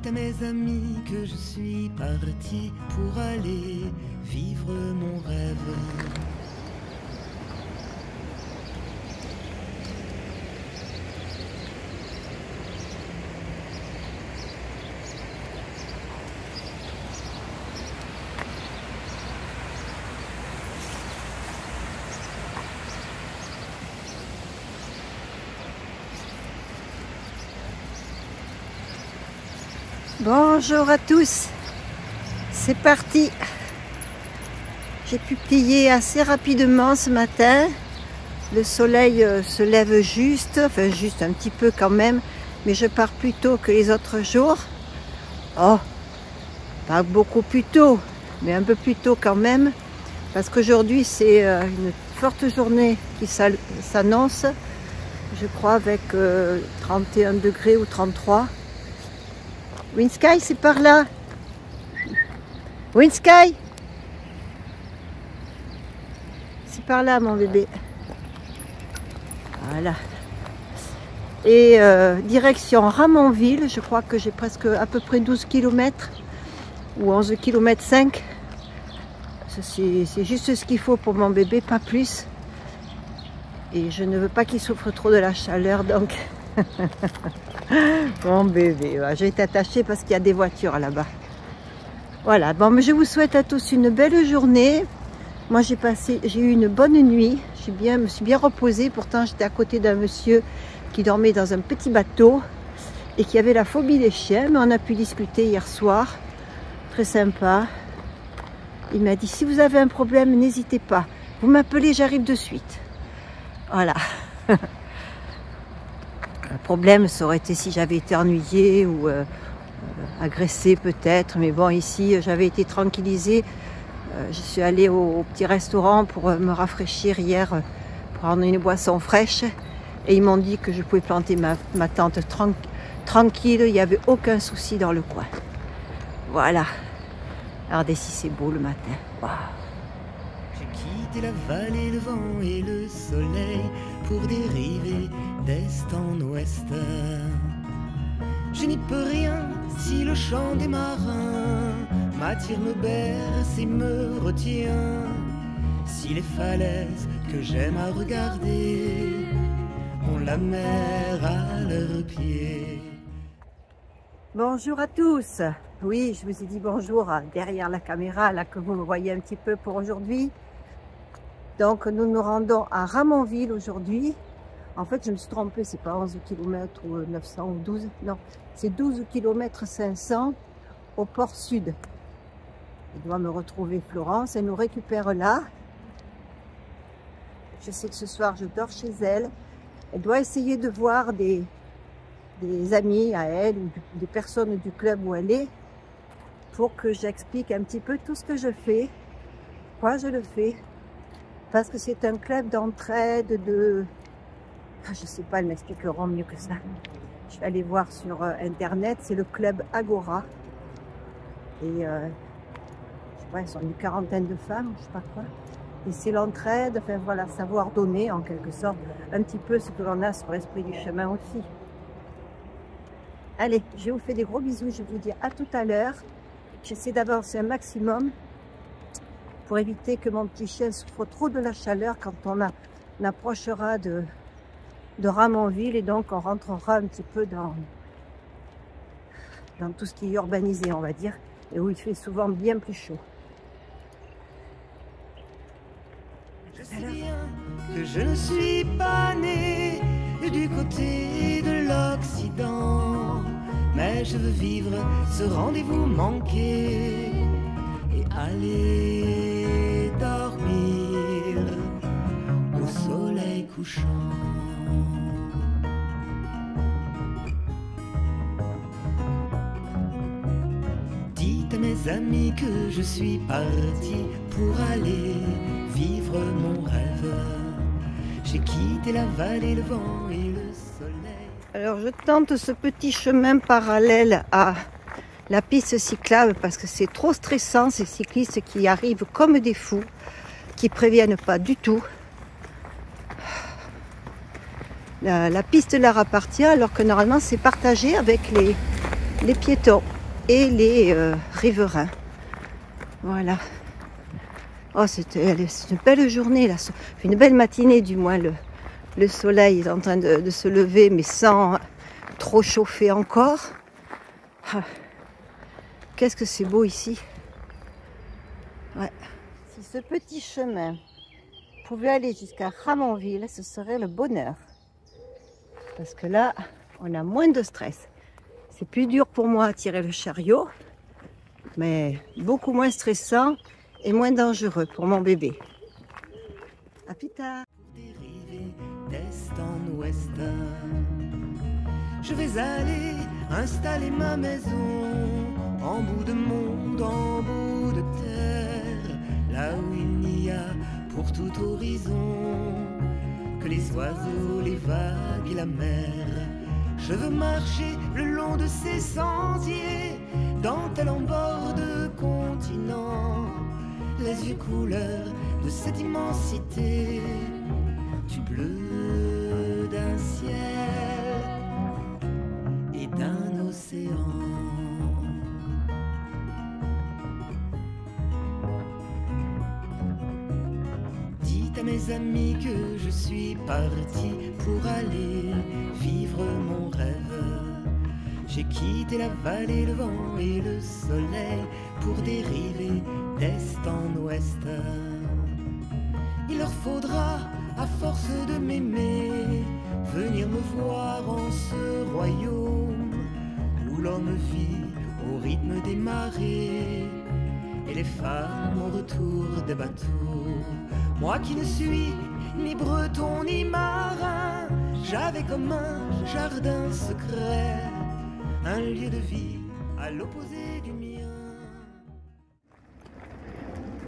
à mes amis que je suis parti pour aller vivre mon rêve. Bonjour à tous, c'est parti. J'ai pu plier assez rapidement ce matin. Le soleil se lève juste, enfin juste un petit peu quand même, mais je pars plus tôt que les autres jours. Oh, pas beaucoup plus tôt, mais un peu plus tôt quand même, parce qu'aujourd'hui c'est une forte journée qui s'annonce, je crois avec 31 degrés ou 33. Windsky, c'est par là. Windsky, c'est par là, mon bébé. Voilà. Et direction Ramonville, je crois que j'ai presque à peu près 12 km ou 11 km 5. C'est juste ce qu'il faut pour mon bébé, pas plus. Et je ne veux pas qu'il souffre trop de la chaleur, donc... Mon bébé, je vais t'attacher parce qu'il y a des voitures là-bas. Voilà, bon, mais je vous souhaite à tous une belle journée. Moi, j'ai eu une bonne nuit. Je me suis bien reposée. Pourtant, j'étais à côté d'un monsieur qui dormait dans un petit bateau et qui avait la phobie des chiens. Mais on a pu discuter hier soir. Très sympa. Il m'a dit, si vous avez un problème, n'hésitez pas. Vous m'appelez, j'arrive de suite. Voilà. Le problème, ça aurait été si j'avais été ennuyée ou agressée peut-être. Mais bon, ici, j'avais été tranquillisée. Je suis allée au petit restaurant pour me rafraîchir hier, pour prendre une boisson fraîche. Et ils m'ont dit que je pouvais planter ma tente tranquille. Il n'y avait aucun souci dans le coin. Voilà. Regardez si c'est beau le matin. Wow. J'ai quitté la vallée, le vent et le soleil pour dériver d'est en ouest. Je n'y peux rien si le chant des marins m'attire, me berce et me retient. Si les falaises que j'aime à regarder ont la mer à leurs pieds. Bonjour à tous. Oui, je vous ai dit bonjour derrière la caméra, là que vous me voyez un petit peu pour aujourd'hui. Donc nous nous rendons à Ramonville aujourd'hui. En fait, je me suis trompée, c'est pas 11 km ou 900 ou 12, non, c'est 12 km 500 au port sud. Je dois me retrouver Florence, elle nous récupère là. Je sais que ce soir, je dors chez elle. Elle doit essayer de voir des amis à elle ou des personnes du club où elle est pour que j'explique un petit peu tout ce que je fais, pourquoi je le fais. Parce que c'est un club d'entraide, je sais pas, elles m'expliqueront mieux que ça. Je vais aller voir sur internet, c'est le club Agora. Et je sais pas, ils sont une quarantaine de femmes, je sais pas quoi. Et c'est l'entraide, enfin voilà, savoir donner en quelque sorte, un petit peu ce que l'on a sur l'esprit du chemin aussi. Allez, je vous fais des gros bisous, je vous dis à tout à l'heure. J'essaie d'avancer un maximum pour éviter que mon petit chien souffre trop de la chaleur quand on approchera de Ramonville, et donc on rentrera un petit peu dans tout ce qui est urbanisé, on va dire, et où il fait souvent bien plus chaud. Je sais bien que je ne suis pas né du côté de l'Occident, mais je veux vivre ce rendez-vous manqué et aller dormir au soleil couchant. Dites à mes amis que je suis parti pour aller vivre mon rêve. J'ai quitté la vallée, le vent et le soleil. Alors je tente ce petit chemin parallèle à la piste cyclable parce que c'est trop stressant, ces cyclistes qui arrivent comme des fous, qui préviennent pas du tout. La piste leur appartient alors que normalement c'est partagé avec les piétons. et les riverains. Voilà. Oh, c'est une belle journée, là. Une belle matinée, du moins. Le soleil est en train de se lever, mais sans trop chauffer encore. Ah. Qu'est-ce que c'est beau ici. Ouais. Si ce petit chemin pouvait aller jusqu'à Ramonville, ce serait le bonheur. Parce que là, on a moins de stress. C'est plus dur pour moi à tirer le chariot, mais beaucoup moins stressant et moins dangereux pour mon bébé. À plus tard. Dérivé d'est en ouest, je vais aller installer ma maison en bout de monde, en bout de terre, là où il n'y a pour tout horizon que les oiseaux, les vagues et la mer. Je veux marcher le long de ces sentiers, dentelle en bord de continent, les yeux couleur de cette immensité, du bleu d'un ciel et d'un océan. Dites à mes amis que je suis parti pour aller vivre mon rêve. J'ai quitté la vallée, le vent et le soleil pour dériver d'est en ouest. Il leur faudra, à force de m'aimer, venir me voir en ce royaume où l'homme vit au rythme des marées et les femmes au retour des bateaux. Moi qui ne suis ni breton ni marin, j'avais comme un jardin secret, un lieu de vie à l'opposé du mien.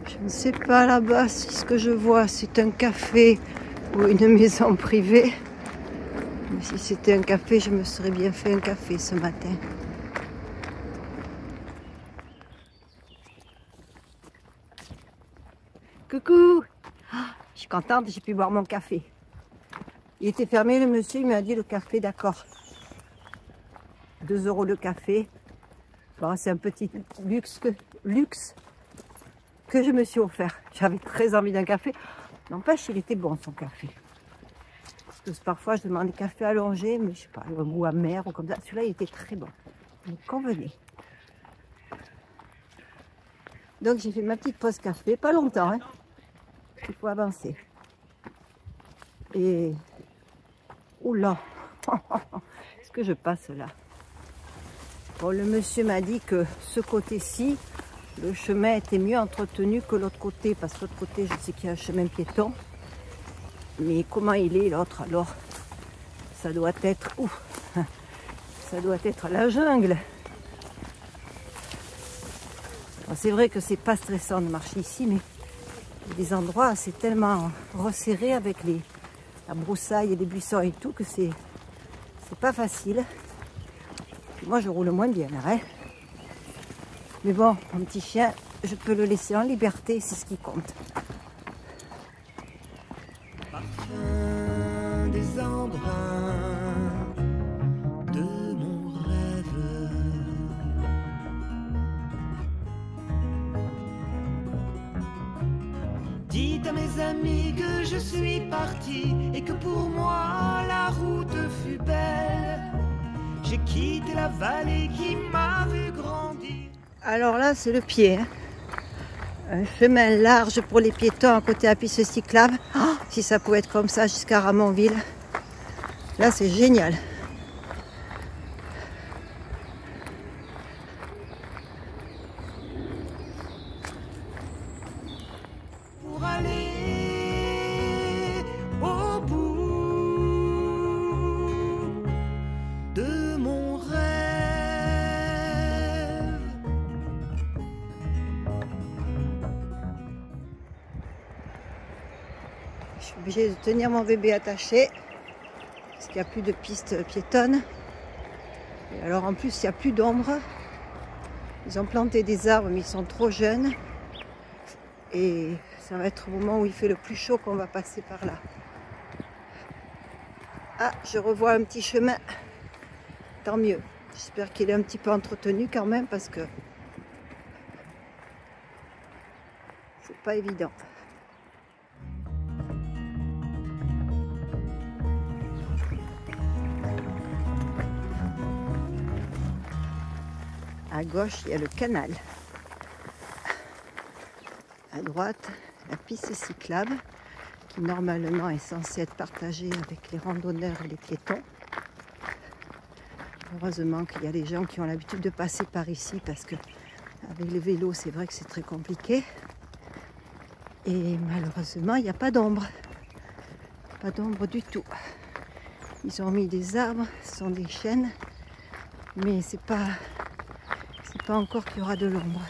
Je ne sais pas là-bas si ce que je vois c'est un café ou une maison privée. Mais si c'était un café, je me serais bien fait un café ce matin. Coucou! Je suis contente, j'ai pu boire mon café. Il était fermé, le monsieur, il m'a dit le café, d'accord. 2 € le café. Bon, c'est un petit luxe que je me suis offert. J'avais très envie d'un café. N'empêche, il était bon son café. Parce que parfois, je demande des cafés allongés, mais je sais pas, un goût amer ou comme ça. Celui-là, il était très bon. Il me convenait. Donc, j'ai fait ma petite pause café. Pas longtemps, hein. Il faut avancer. Et... Oula! Est-ce que je passe là? Bon, le monsieur m'a dit que ce côté-ci, le chemin était mieux entretenu que l'autre côté, parce que l'autre côté, je sais qu'il y a un chemin piéton. Mais comment il est l'autre alors? Ça doit être... Ouf, ça doit être la jungle. Bon, c'est vrai que c'est pas stressant de marcher ici, mais il y a des endroits, c'est tellement resserré avec la broussaille et les buissons et tout, que c'est pas facile. Puis moi, je roule moins bien, hein. Mais bon, mon petit chien, je peux le laisser en liberté, c'est ce qui compte. Parfum des embruns de mon rêve. Dites à mes amis que je suis parti et que pour moi la route fut belle. J'ai quitté la vallée qui m'a vu grandir. Alors là, c'est le pied. Hein. Un chemin large pour les piétons à côté de la piste cyclable. Oh, si ça pouvait être comme ça jusqu'à Ramonville. Là, c'est génial. Pour aller au bout de mon rêve. Je suis obligée de tenir mon bébé attaché parce qu'il n'y a plus de piste piétonne. Et alors en plus, il n'y a plus d'ombre. Ils ont planté des arbres, mais ils sont trop jeunes. Et ça va être au moment où il fait le plus chaud qu'on va passer par là. Ah, je revois un petit chemin. Tant mieux. J'espère qu'il est un petit peu entretenu quand même parce que c'est pas évident. À gauche, il y a le canal. À droite, la piste cyclable qui normalement est censée être partagée avec les randonneurs et les piétons. Heureusement qu'il y a des gens qui ont l'habitude de passer par ici parce que avec les vélos, c'est vrai que c'est très compliqué. Et malheureusement, il n'y a pas d'ombre. Pas d'ombre du tout. Ils ont mis des arbres, ce sont des chênes, mais c'est pas encore qu'il y aura de l'ombre.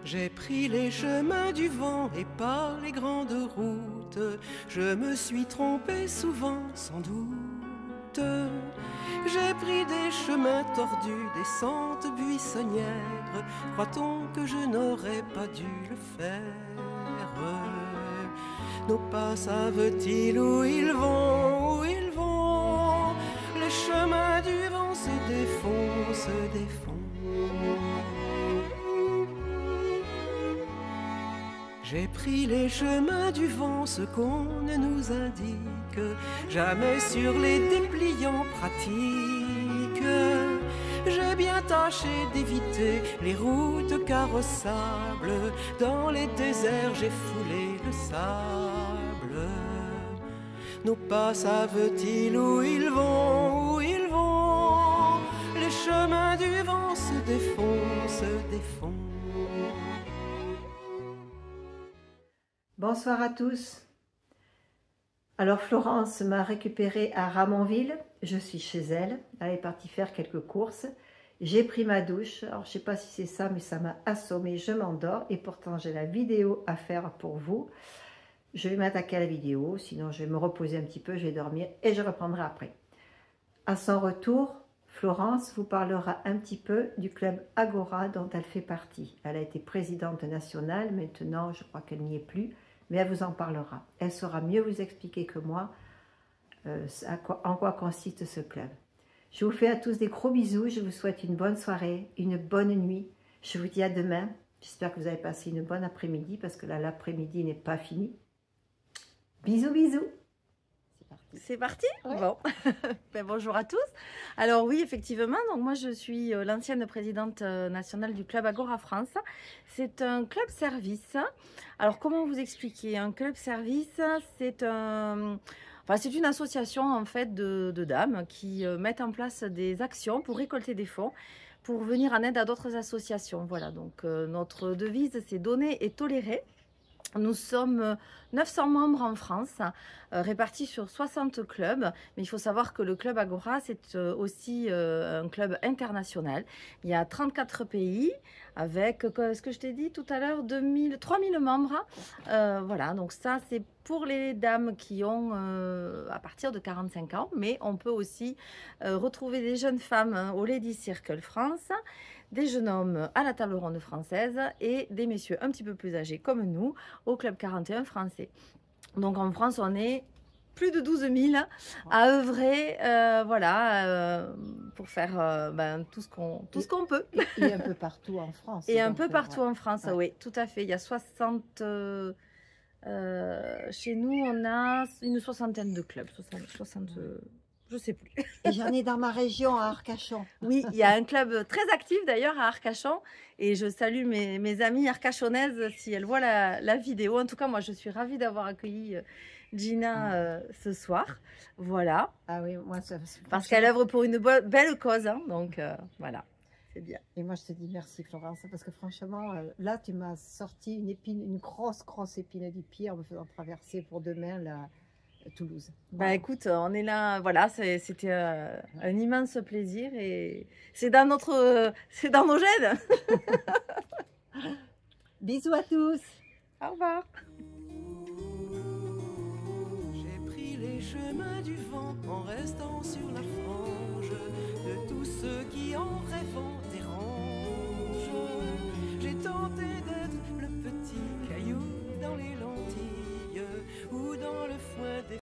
J'ai pris les chemins du vent et pas les grandes routes. Je me suis trompé souvent, sans doute. J'ai pris des chemins tordus, des sentes buissonnières. Croit-on que je n'aurais pas dû le faire? Nos pas savent-ils où ils vont, où ils vont? Les chemins du vent se défont, se défont. J'ai pris les chemins du vent, ce qu'on ne nous indique jamais sur les dépliants pratiques. J'ai bien tâché d'éviter les routes carrossables. Dans les déserts, j'ai foulé le sable. Nos pas savent-ils où ils vont, où ils vont? Les chemins du vent se défont, se défont. Bonsoir à tous. Alors Florence m'a récupérée à Ramonville. Je suis chez elle. Elle est partie faire quelques courses. J'ai pris ma douche. Alors je ne sais pas si c'est ça, mais ça m'a assommée. Je m'endors et pourtant j'ai la vidéo à faire pour vous. Je vais m'attaquer à la vidéo. Sinon je vais me reposer un petit peu. Je vais dormir et je reprendrai après. À son retour, Florence vous parlera un petit peu du club Agora dont elle fait partie. Elle a été présidente nationale. Maintenant, je crois qu'elle n'y est plus. Mais elle vous en parlera. Elle saura mieux vous expliquer que moi en quoi consiste ce club. Je vous fais à tous des gros bisous. Je vous souhaite une bonne soirée, une bonne nuit. Je vous dis à demain. J'espère que vous avez passé une bonne après-midi parce que là, l'après-midi n'est pas fini. Bisous, bisous. C'est parti, Ouais. Bon. Ben, bonjour à tous. Alors oui, effectivement, donc moi je suis l'ancienne présidente nationale du club Agora France. C'est un club service. Alors comment vous expliquer? Un club service, c'est c'est une association en fait de dames qui mettent en place des actions pour récolter des fonds pour venir en aide à d'autres associations. Voilà, donc notre devise c'est donner et tolérer. Nous sommes 900 membres en France, répartis sur 60 clubs. Mais il faut savoir que le club Agora, c'est aussi un club international. Il y a 34 pays avec, ce que je t'ai dit tout à l'heure, 3000 membres. Voilà, donc ça, c'est pour les dames qui ont à partir de 45 ans. Mais on peut aussi retrouver des jeunes femmes au Lady Circle France, des jeunes hommes à la table ronde française et des messieurs un petit peu plus âgés comme nous au Club 41 français. Donc en France, on est plus de 12 000 à œuvrer pour faire tout ce qu'on peut. Et un peu partout en France. Et un peu partout ouais. en France, Ouais. oui, tout à fait. Il y a 60... chez nous, on a une soixantaine de clubs. 60 je sais plus. Et j'en ai dans ma région à Arcachon. Oui, il y a un club très actif d'ailleurs à Arcachon et je salue mes amies arcachonnaises si elles voient la vidéo. En tout cas, moi, je suis ravie d'avoir accueilli Gina ce soir. Voilà. Ah oui, moi, Parce qu'elle œuvre pour une belle cause. Hein, donc, voilà, c'est bien. Et moi, je te dis merci, Florence, parce que franchement, là, tu m'as sorti une grosse épine du pied en me faisant traverser pour demain Toulouse. Bah écoute, on est là, voilà, c'était un immense plaisir et c'est dans nos gènes. Bisous à tous. Au revoir. J'ai pris les chemins du vent en restant sur la France.